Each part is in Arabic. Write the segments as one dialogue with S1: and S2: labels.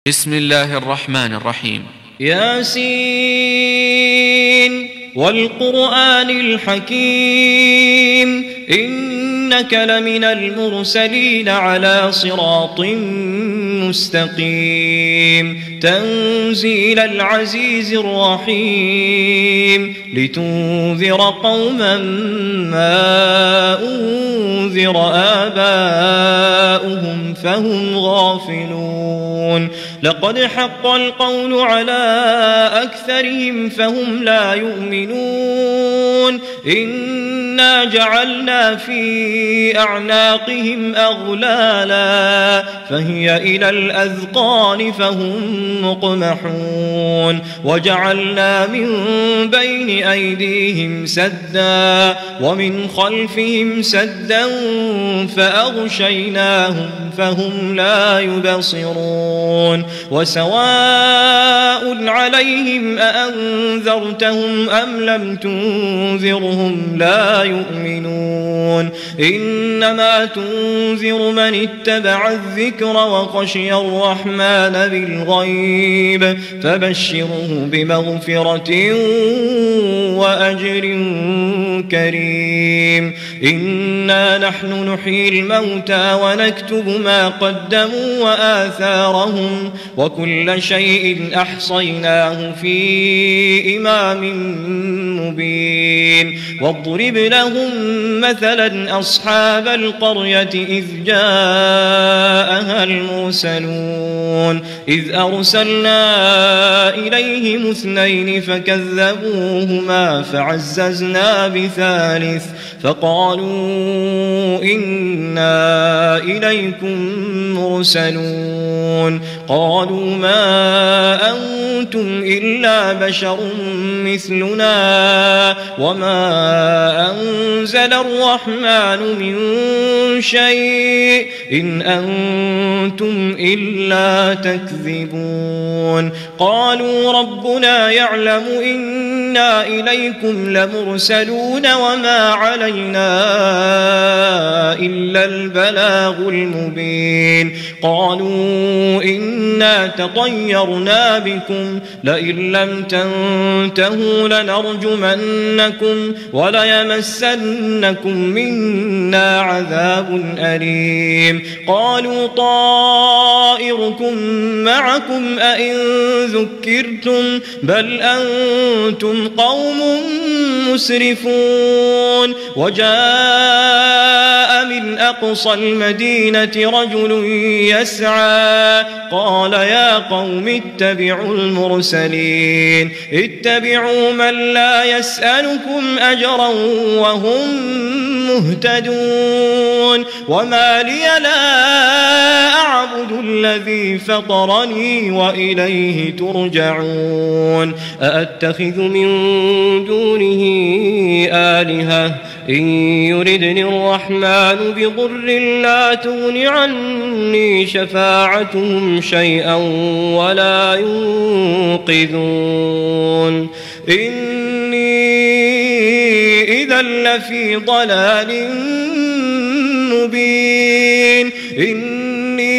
S1: بسم الله الرحمن الرحيم.
S2: ياسين والقرآن الحكيم إنك لمن المرسلين على صراط مستقيم تنزيل العزيز الرحيم لتنذر قوما ما أنذر آباؤهم فهم غافلون لقد حق القول على أكثرهم فهم لا يؤمنون إنا جعلنا في أعناقهم أغلالا فهي إلى الأذقان فهم مقمحون وجعلنا من بين أيديهم سدا ومن خلفهم سدا فأغشيناهم فهم لا يبصرون وسواء عليهم أأنذرتهم أم لم تنذرهم لا يؤمنون إنما تنذر من اتبع الذكر وخشي الرحمن بالغيب فبشره بمغفرة وأجر كريم إنا نحن نحيي الموتى ونكتب ما قدموا وآثارهم وكل شيء أحصيناه في إمام مبين واضرب لهم مثلا أصحاب القرية إذ جاءها المرسلون إذ أرسلنا إليهم اثنين فكذبوهما فعززنا بثالث فقالوا إنا إليكم مرسلون قالوا ما أنتم إلا بشر مثلنا وما أنزل الرحمن من شيء إن أنتم إلا تكذبون قالوا ربنا يعلم إنا إليكم لمرسلون وما علينا إلا البلاغ المبين قالوا إنا تطيرنا بكم لئن لم تنتهوا لنرجمنكم وليمسنكم منا عذاب أليم قالوا طائركم معكم أئن ذكرتم بل أنتم قوم مسرفون وجاء من أقصى المدينة رجل يسعى قال يا قوم اتبعوا المرسلين اتبعوا من لا يسألكم أجرا وهم مهتدون وما لي لا أعبد الذي فطرني وإليه ترجعون أأتخذ من دونه آلهة إن يردني الرحمن بضر لا تغن عني شفاعتهم شيئا ولا ينقذون إني إذا لفي ضلال مبين إني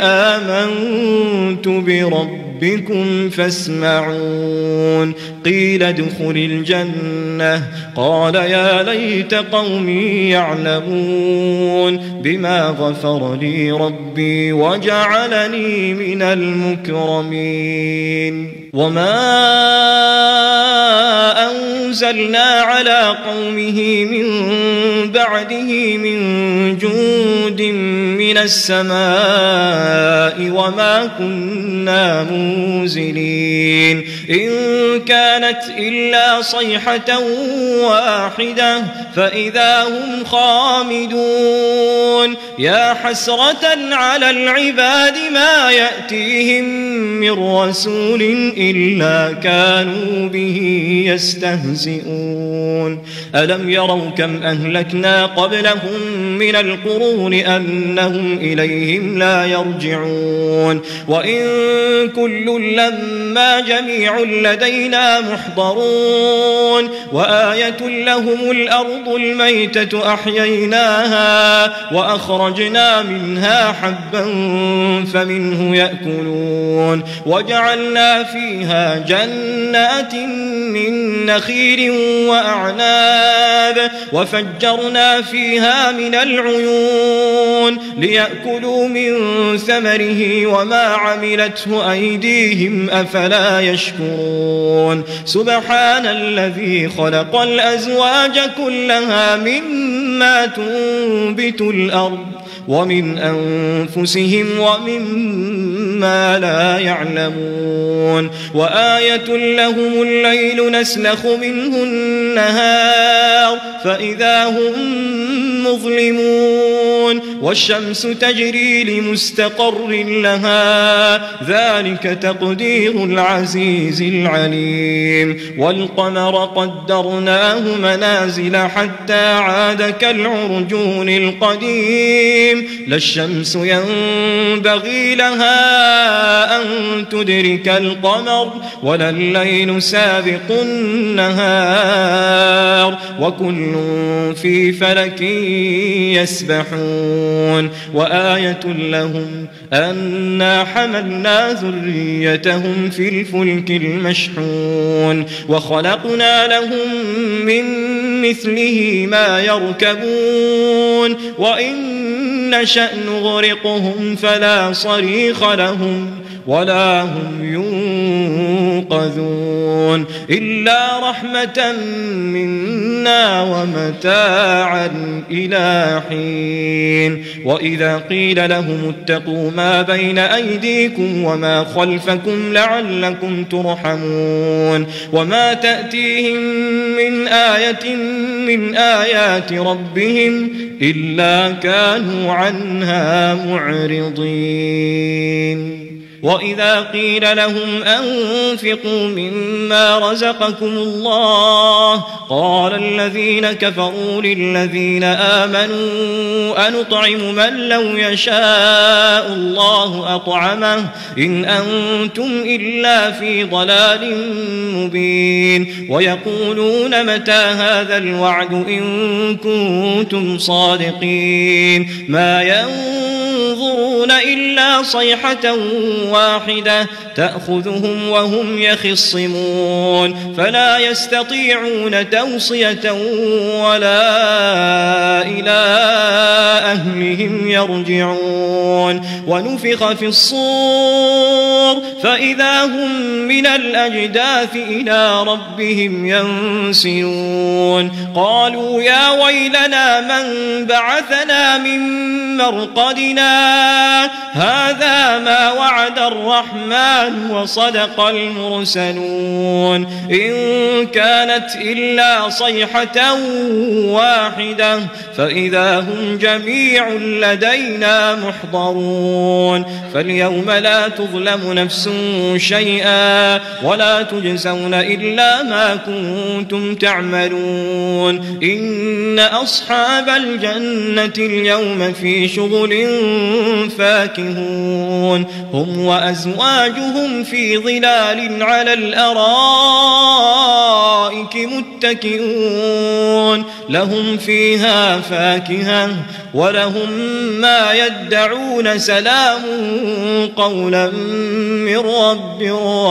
S2: آمنت بربكم فاسمعون قيل ادخل الجنة قال يا ليت قومي يعلمون بما غفر لي ربي وجعلني من المكرمين وما أنزلنا على قومه من بعده من جند من السماء وما كنا منزلين إن كانت إلا صيحة واحدة فإذا هم خامدون يا حسرة على العباد ما يأتيهم من رسول إلا كانوا به يستهزئون ألم يروا كم أهلكنا قبلهم من القرون أنهم إليهم لا يرجعون وإن كل لما جميع جميع لدينا محضرون وآية لهم الأرض الميتة أحييناها وأخرجنا منها حبا فمنه يأكلون وجعلنا فيها جنات من نخيل وأعناب وفجرنا فيها من العيون ليأكلوا من ثمره وما عملته أيديهم أفلا يشكرون سبحان الذي خلق الأزواج كلها مما تنبت الأرض ومن أنفسهم ومما لا يعلمون وآية لهم الليل نسلخ منه النهار فإذا هم مظلمون والشمس تجري لمستقر لها ذلك تقدير العزيز العليم والقمر قدرناه منازل حتى عاد كالعرجون القديم لا الشمس ينبغي لها أن تدرك القمر ولا الليل سابق النهار وكل في فلك يسبحون وآية لهم أنا حملنا ذريتهم في الفلك المشحون وخلقنا لهم من مثله ما يركبون وإن نشأ نغرقهم فلا صريخ لهم ولا هم ينقذون إلا رحمة منا ومتاعا إلى حين وإذا قيل لهم اتقوا ما بين أيديكم وما خلفكم لعلكم ترحمون وما تأتيهم من آية من آيات ربهم إلا كانوا عنها معرضين وإذا قيل لهم أنفقوا مما رزقكم الله قال الذين كفروا للذين آمنوا أنطعم من لو يشاء الله أطعمه إن أنتم إلا في ضلال مبين ويقولون متى هذا الوعد إن كنتم صادقين ما ينظرون إلا صيحة واحدة تأخذهم وهم يخصمون فلا يستطيعون توصية ولا إلى أهلهم يرجعون ونفخ في الصور فإذا هم من الأجداث إلى ربهم ينسلون قالوا يا ويلنا من بعثنا من مرقدنا هذا ما وعد الرحمن وصدق المرسلون إن كانت إلا صيحة واحدة فإذا هم جميع لدينا محضرون فاليوم لا تظلم نفس شيئا ولا تجزون إلا ما كنتم تعملون إن أصحاب الجنة اليوم في شغل فاكهون هم وأزواجهم في ظلال على الأرائك متكئون لهم فيها فاكهة ولهم ما يدعون سلام قولا من رب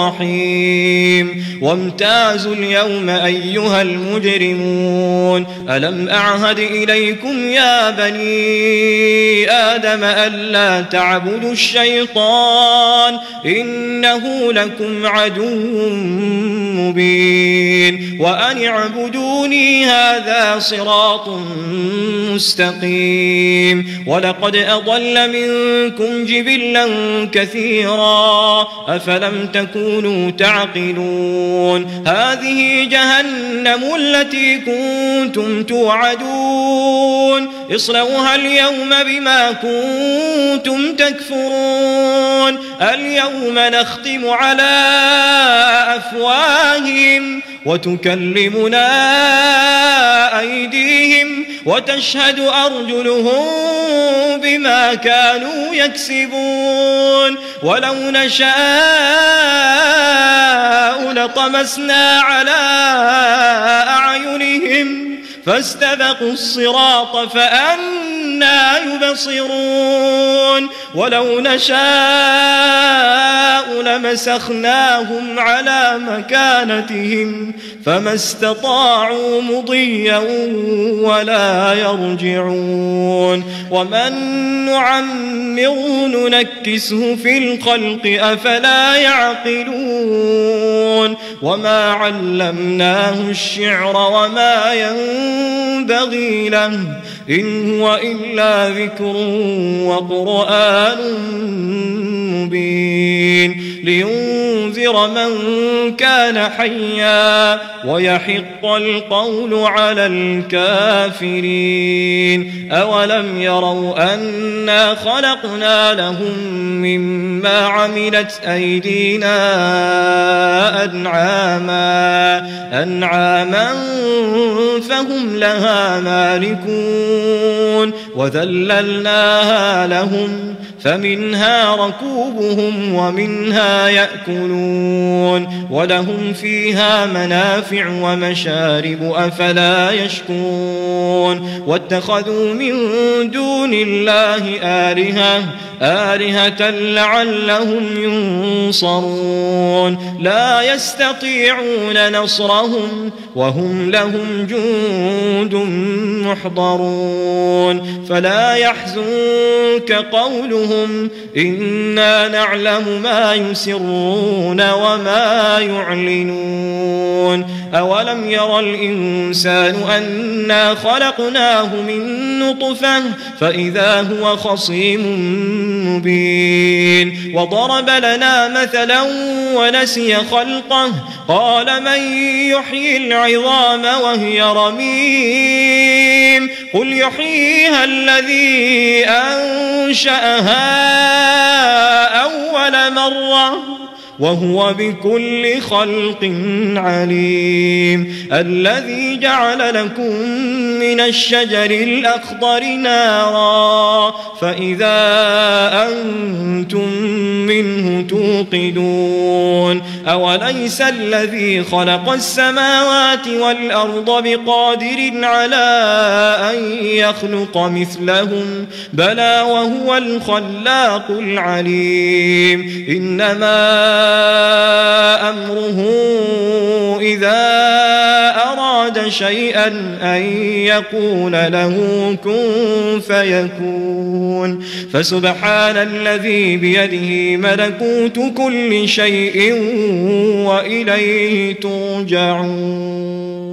S2: رحيم وامتازوا اليوم أيها المجرمون ألم أعهد إليكم يا بني آدم ألا تعبدوا الشيطان إنه لكم عدو مبين وأن اعبدوني هذا صراط مستقيم ولقد أضل منكم جبلا كثيرا أفلم تكونوا تعقلون هذه جهنم التي كنتم توعدون اصلوها اليوم بما كنتم تكفرون اليوم نختم على أفواههم وتكلمنا أيديهم وتشهد أرجلهم بما كانوا يكسبون ولو نشاء لطمسنا على أعينهم فاستبقوا الصراط فأنى يبصرون ولو نشاء لمسخناهم على مكانتهم فما استطاعوا مضيا ولا يرجعون ومن نعمره ننكسه في الخلق أفلا يعقلون وما علمناه الشعر وما ينبغي له إن هو إلا ذكر وقرآن مبين لينذر من كان حيا ويحق القول على الكافرين أولم يروا أنا خلقنا لهم مما عملت أيدينا أنعاما فهم لها مالكون وذللناها لهم فمنها ركوبهم ومنها يأكلون ولهم فيها منافع ومشارب أفلا يشكرون واتخذوا من دون الله آلهة لعلهم ينصرون لا يستطيعون نصرهم وهم لهم جند محضرون فلا يحزنك قولهم إنا نعلم ما يسرون وما يعلنون أولم يرى الإنسان أنا خلقناه من نطفة فإذا هو خصيم مبين وضرب لنا مثلا ونسي خلقه قال من يحيي العظام وهي رميم قل يحييها الذي أنشأها أول مرة وهو بكل خلق عليم الذي جعل لكم من الشجر الأخضر نارا فإذا أنتم منه توقدون أوليس الذي خلق السماوات والأرض بقادر على أن يخلق مثلهم بلى وهو الخلاق العليم إنما أمره إذا أراد شيئا أن يقول له كن فيكون فسبحان الذي بيده ملكوت كل شيء وإليه ترجعون